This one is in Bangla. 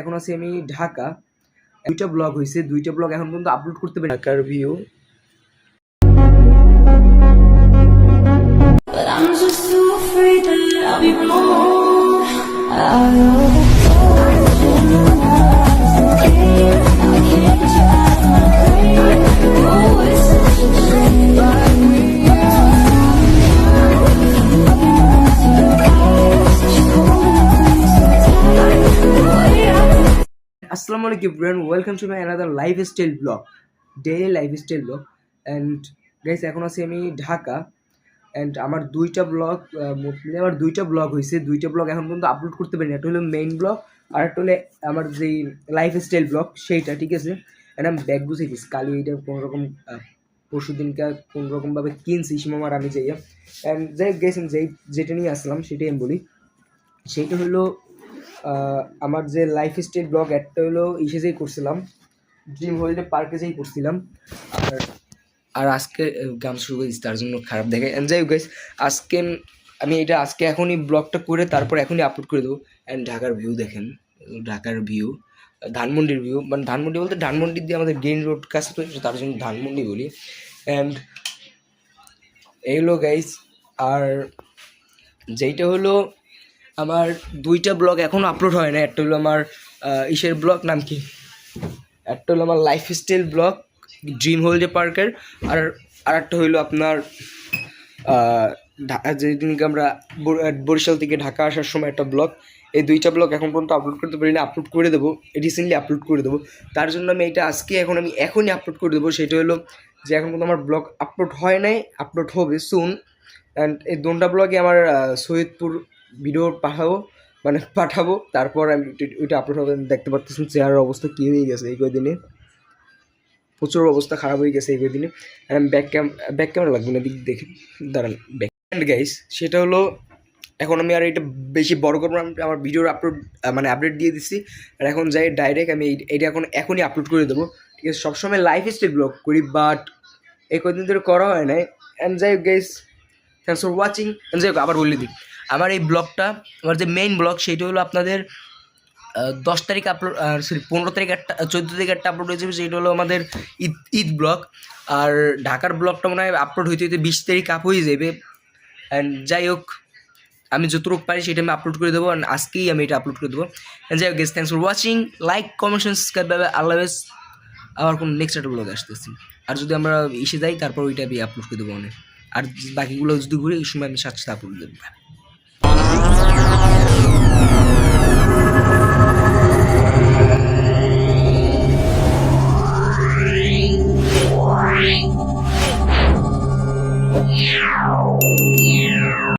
এখন আছি আমি ঢাকা। দুইটা ব্লগ হয়েছে, দুইটা ব্লগ এখন পর্যন্ত আপলোড করতে পারি। ঢাকার ভিউ আসসালামু আলাইকুম everyone, welcome to my another lifestyle blog, daily lifestyle blog. And guys এখন আছি আমি ঢাকা। অ্যান্ড আমার দুইটা ব্লগ হয়েছে, দুইটা ব্লগ এখন পর্যন্ত আপলোড করতে পারিনি। একটা হলো মেইন ব্লগ আর একটা হলো আমার যেই লাইফস্টাইল ব্লগ সেইটা, ঠিক আছে। অ্যান্ড আমি ব্যাগ গুছিয়ে দিচ্ছি, কালি এটা কোনোরকম পরশু দিনকে কোনোরকমভাবে কিনছি সীমামার আমি যাইয়া। অ্যান্ড যাই গেছেন যেটা নিয়ে আসলাম সেটাই আমি বলি। সেইটা হলো আমার যে লাইফস্টাইল ব্লগ একটা হলো যেই করছিলাম, ড্রিম হলিডে পার্কে যেই করছিলাম। আর আজকে গান শুরু করে দিচ্ছি, তার জন্য খারাপ দেখে। যাই হোক গাইস, আমি এটা এখনই ব্লগটা করে তারপর এখনই আপলোড করে দেবো। অ্যান্ড ঢাকার ভিউ দেখেন, ঢাকার ভিউ, ধানমন্ডির ভিউ, মানে ধানমন্ডি বলতে ধানমন্ডি দিয়ে আমাদের গ্রিন রোড কাছে, তো তার জন্য ধানমন্ডি বলি। অ্যান্ড এইগুলো গাইস, আর যেইটা হলো আমার দুইটা ব্লগ এখনও আপলোড হয় না। একটা হলো আমার ব্লগ নাম কি, একটা হলো আমার লাইফস্টাইল ব্লগ ড্রিম হলিডে পার্কের, আর একটা হইলো আপনার যেদিনকে আমরা বরিশাল থেকে ঢাকা আসার সময় একটা ব্লগ। এই দুইটা ব্লগ এখন পর্যন্ত আপলোড করতে পারি না, আপলোড করে দেবো, রিসেন্টলি আপলোড করে দেবো। তার জন্য আমি এটা আমি এখনই আপলোড করে দেবো। সেটা হলো যে এখন পর্যন্ত আমার ব্লগ আপলোড হয় নাই, আপলোড হবে সুন। অ্যান্ড এই দুটা ব্লগে আমার সৈয়দপুর ভিডিও পাঠাবো, তারপর আমি ওইটা আপলোড হবে। দেখতে পারতেছেন চেহারার অবস্থা কী হয়ে গেছে এই কয়দিনে, প্রচুর অবস্থা খারাপ হয়ে গেছে এই কয়দিনে। আমি ব্যাক ক্যামেরা লাগবে না, দিক দেখে দাঁড়ান ব্যাক। অ্যান্ড গাইস, সেটা হলো এখন আমি আর এটা বেশি বড় করবো না, আমার ভিডিওর আপডেট দিয়ে দিচ্ছি। আর এখন যাই ডাইরেক্ট আমি এটা এখনই আপলোড করে দেবো, ঠিক আছে। সবসময় লাইফস্টাইল ব্লগ করি, বাট এই কয়দিন ধরে করা হয় নাই। অ্যান্ড যাই হোক গাইস, থ্যাংকস ফর ওয়াচিং। যাই হোক আবার বলে দিই, আমার এই ব্লগটা, আমার যে মেইন ব্লগ সেটা হলো আপনাদের 10 তারিখ আপলোড, 15 তারিখ একটা, 14 তারিখ একটা আপলোড হয়েছে, সেটা হলো আমাদের ঈদ ব্লগ। আর ঢাকার ব্লগটা মনে হয় আপলোড হইতে 20 তারিখ আপ হয়ে যাবে। অ্যান্ড যাই হোক, আমি যতটুকু পারি সেটা আমি আপলোড করে দেবো, অ্যান্ড আজকেই আমি এটা আপলোড করে দেবো। যাই হোক guys, thanks for watching, like comment subscribe, আল্লাহ হাফেজ। আবার কোনো নেক্সট একটা ব্লগ আসতেছি, আর যদি আমরা যাই তারপর ওইটা আমি আপলোড করে দেবো অনেক। আর বাকিগুলো যদি ঘুরে এই সময় আমি সাথে আপলোড দেবো। Yeah.